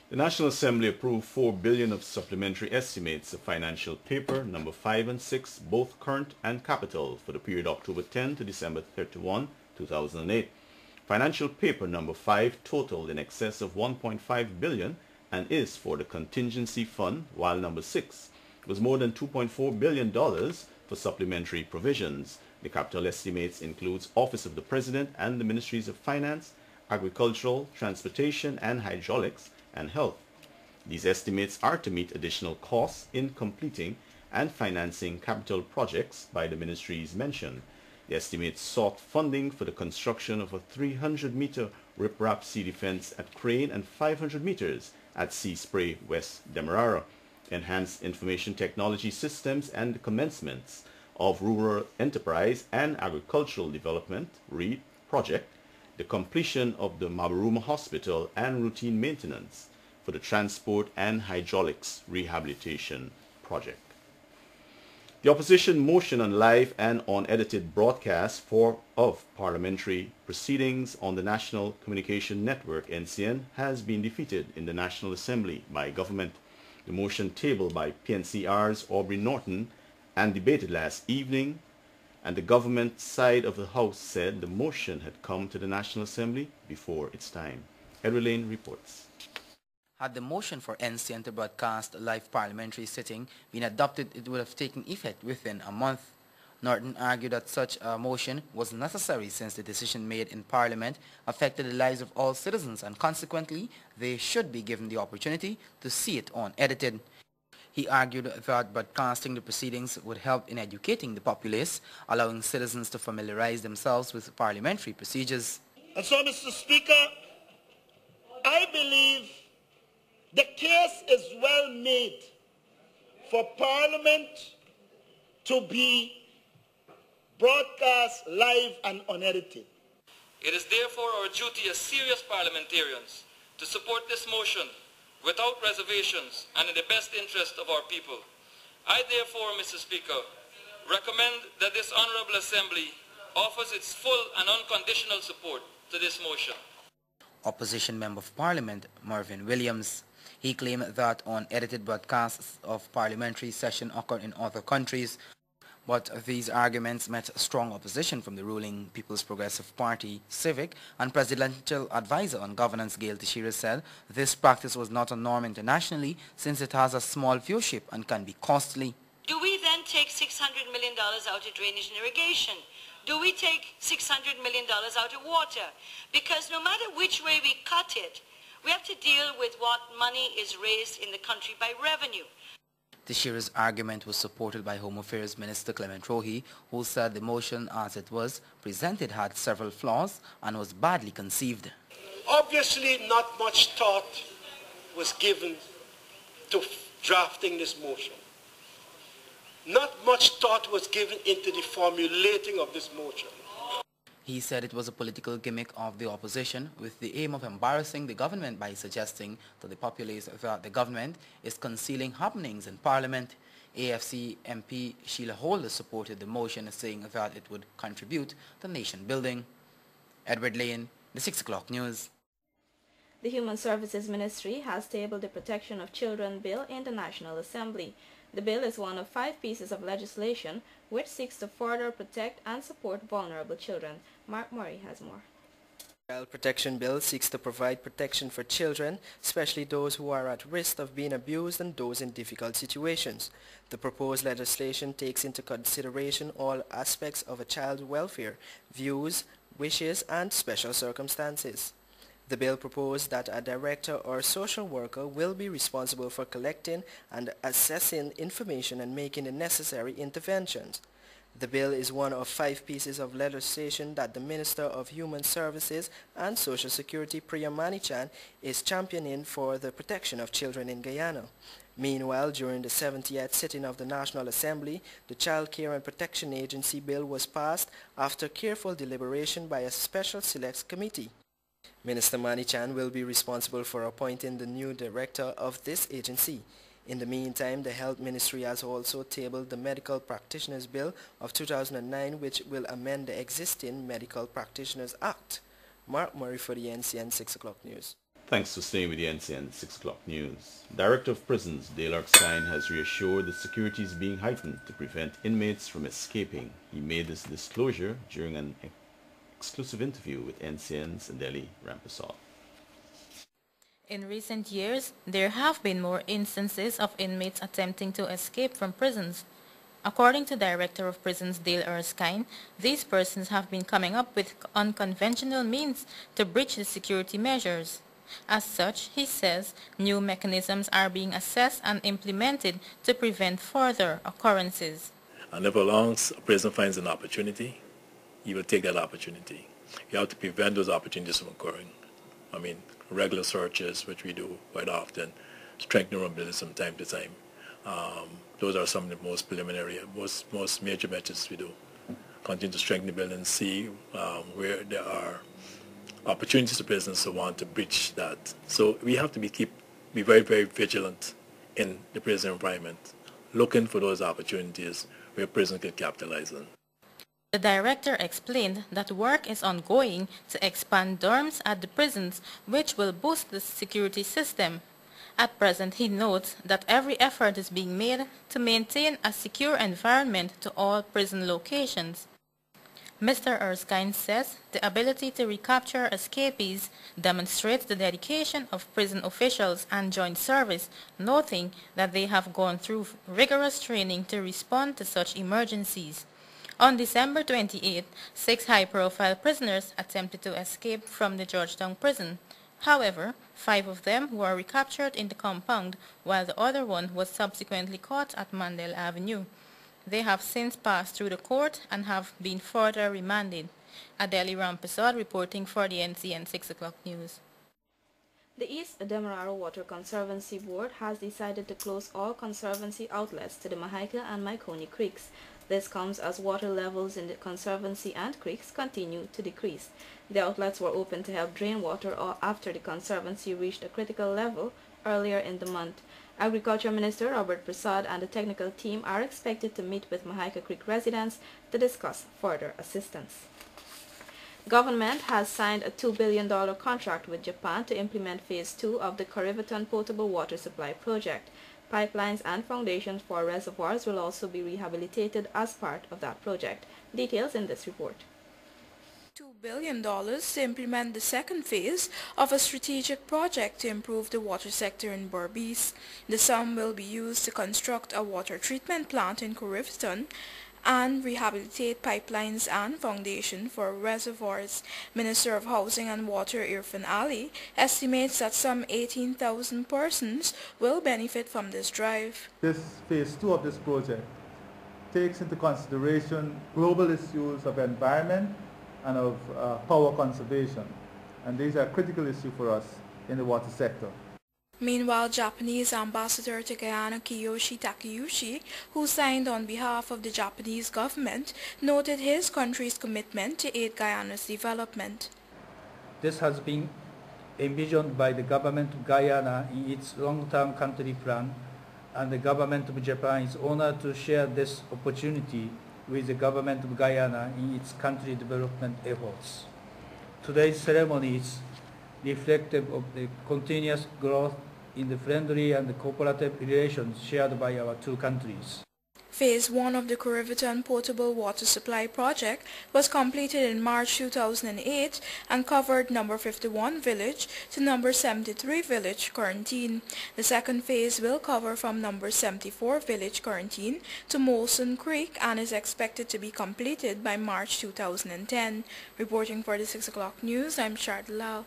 The National Assembly approved $4 billion of supplementary estimates of financial paper number 5 and 6, both current and capital, for the period October 10 to December 31, 2008. Financial paper number 5 totaled in excess of $1.5 billion and is for the contingency fund, while number 6 was more than $2.4 billion for supplementary provisions. The capital estimates includes Office of the President and the Ministries of Finance, Agricultural, Transportation and Hydraulics, and Health. These estimates are to meet additional costs in completing and financing capital projects by the ministries mentioned. The estimates sought funding for the construction of a 300-meter riprap sea defense at Crane and 500 meters at Sea Spray, West Demerara, enhanced information technology systems and the commencements of Rural Enterprise and Agricultural Development (READ) project, the completion of the Mabaruma Hospital and routine maintenance for the Transport and Hydraulics Rehabilitation project. The opposition motion on live and unedited broadcast of parliamentary proceedings on the National Communication Network (NCN) has been defeated in the National Assembly by government. The motion tabled by PNCR's Aubrey Norton and debated last evening, and the government side of the House said the motion had come to the National Assembly before its time. Edward Lane reports. Had the motion for NCN to broadcast a live parliamentary sitting been adopted, it would have taken effect within a month. Norton argued that such a motion was necessary since the decision made in Parliament affected the lives of all citizens and consequently they should be given the opportunity to see it unedited. He argued that broadcasting the proceedings would help in educating the populace, allowing citizens to familiarize themselves with parliamentary procedures. And so, Mr. Speaker, I believe the case is well made for Parliament to be broadcast live and unedited. It is therefore our duty as serious parliamentarians to support this motion without reservations and in the best interest of our people. I therefore, Mr. Speaker, recommend that this Honourable Assembly offers its full and unconditional support to this motion. Opposition Member of Parliament Mervyn Williams. He claimed that unedited broadcasts of parliamentary session occur in other countries, but these arguments met strong opposition from the ruling People's Progressive Party, Civic, and Presidential Advisor on Governance Gail Teixeira said this practice was not a norm internationally since it has a small viewership and can be costly. Do we then take $600 million out of drainage and irrigation? Do we take $600 million out of water? Because no matter which way we cut it, we have to deal with what money is raised in the country by revenue. Teixeira's argument was supported by Home Affairs Minister Clement Rohi, who said the motion as it was presented had several flaws and was badly conceived. Obviously, not much thought was given to drafting this motion. Not much thought was given into the formulating of this motion. He said it was a political gimmick of the opposition with the aim of embarrassing the government by suggesting to the populace that the government is concealing happenings in Parliament. AFC MP Sheila Holder supported the motion, saying that it would contribute to nation building. Edward Lane, the 6 o'clock news. The Human Services Ministry has tabled the Protection of Children Bill in the National Assembly. The bill is one of 5 pieces of legislation which seeks to further protect and support vulnerable children. Mark Murray has more. The Child Protection Bill seeks to provide protection for children, especially those who are at risk of being abused and those in difficult situations. The proposed legislation takes into consideration all aspects of a child's welfare, views, wishes, and special circumstances. The bill proposed that a director or social worker will be responsible for collecting and assessing information and making the necessary interventions. The bill is one of 5 pieces of legislation that the Minister of Human Services and Social Security, Priya Manichan, is championing for the protection of children in Guyana. Meanwhile, during the 70th sitting of the National Assembly, the Child Care and Protection Agency bill was passed after careful deliberation by a special select committee. Minister Manichan will be responsible for appointing the new director of this agency. In the meantime, the Health Ministry has also tabled the Medical Practitioners Bill of 2009, which will amend the existing Medical Practitioners Act. Mark Murray for the NCN 6 o'clock news. Thanks for staying with the NCN 6 o'clock news. Director of Prisons Dale Erskine has reassured that security is being heightened to prevent inmates from escaping. He made this disclosure during an exclusive interview with NCN's Adeli Rampersad. In recent years, there have been more instances of inmates attempting to escape from prisons. According to Director of Prisons Dale Erskine, these persons have been coming up with unconventional means to breach the security measures. As such, he says, new mechanisms are being assessed and implemented to prevent further occurrences. And if along a prison finds an opportunity, he will take that opportunity. You have to prevent those opportunities from occurring. I mean, regular searches, which we do quite often, strengthening our buildings from time to time. Those are some of the most preliminary, most major measures we do. Continue to strengthen the buildings, see where there are opportunities to prisoners who want to breach that. So we have to be very, very vigilant in the prison environment, looking for those opportunities where prisoners can capitalize on. The director explained that work is ongoing to expand dorms at the prisons, which will boost the security system. At present, he notes that every effort is being made to maintain a secure environment to all prison locations. Mr. Erskine says the ability to recapture escapees demonstrates the dedication of prison officials and joint service, noting that they have gone through rigorous training to respond to such emergencies. On December 28, 6 high-profile prisoners attempted to escape from the Georgetown prison. However, 5 of them were recaptured in the compound, while the other one was subsequently caught at Mandel Avenue. They have since passed through the court and have been further remanded. Adeli Rampersad reporting for the NCN 6 o'clock news. The East Demerara Water Conservancy Board has decided to close all conservancy outlets to the Mahaica and Maikoni creeks. This comes as water levels in the conservancy and creeks continue to decrease. The outlets were open to help drain water after the conservancy reached a critical level earlier in the month. Agriculture Minister Robert Prasad and the technical team are expected to meet with Mahaica Creek residents to discuss further assistance. Government has signed a $2 billion contract with Japan to implement Phase 2 of the Coriveton Potable Water Supply Project. Pipelines and foundations for reservoirs will also be rehabilitated as part of that project. Details in this report. $2 billion to implement the second phase of a strategic project to improve the water sector in Berbice. The sum will be used to construct a water treatment plant in Coriveton and rehabilitate pipelines and foundation for reservoirs. Minister of Housing and Water Irfan Ali estimates that some 18,000 persons will benefit from this drive. This phase 2 of this project takes into consideration global issues of environment and of power conservation, and these are critical issues for us in the water sector. Meanwhile, Japanese Ambassador to Guyana Kiyoshi Takeuchi, who signed on behalf of the Japanese government, noted his country's commitment to aid Guyana's development. This has been envisioned by the government of Guyana in its long-term country plan, and the government of Japan is honored to share this opportunity with the government of Guyana in its country development efforts. Today's ceremony is reflective of the continuous growth in the friendly and cooperative relations shared by our two countries. Phase 1 of the Coriveton Potable Water Supply Project was completed in March 2008 and covered number 51 village to number 73 village quarantine. The second phase will cover from number 74 village quarantine to Molson Creek and is expected to be completed by March 2010. Reporting for the 6 o'clock news, I'm Shardalal.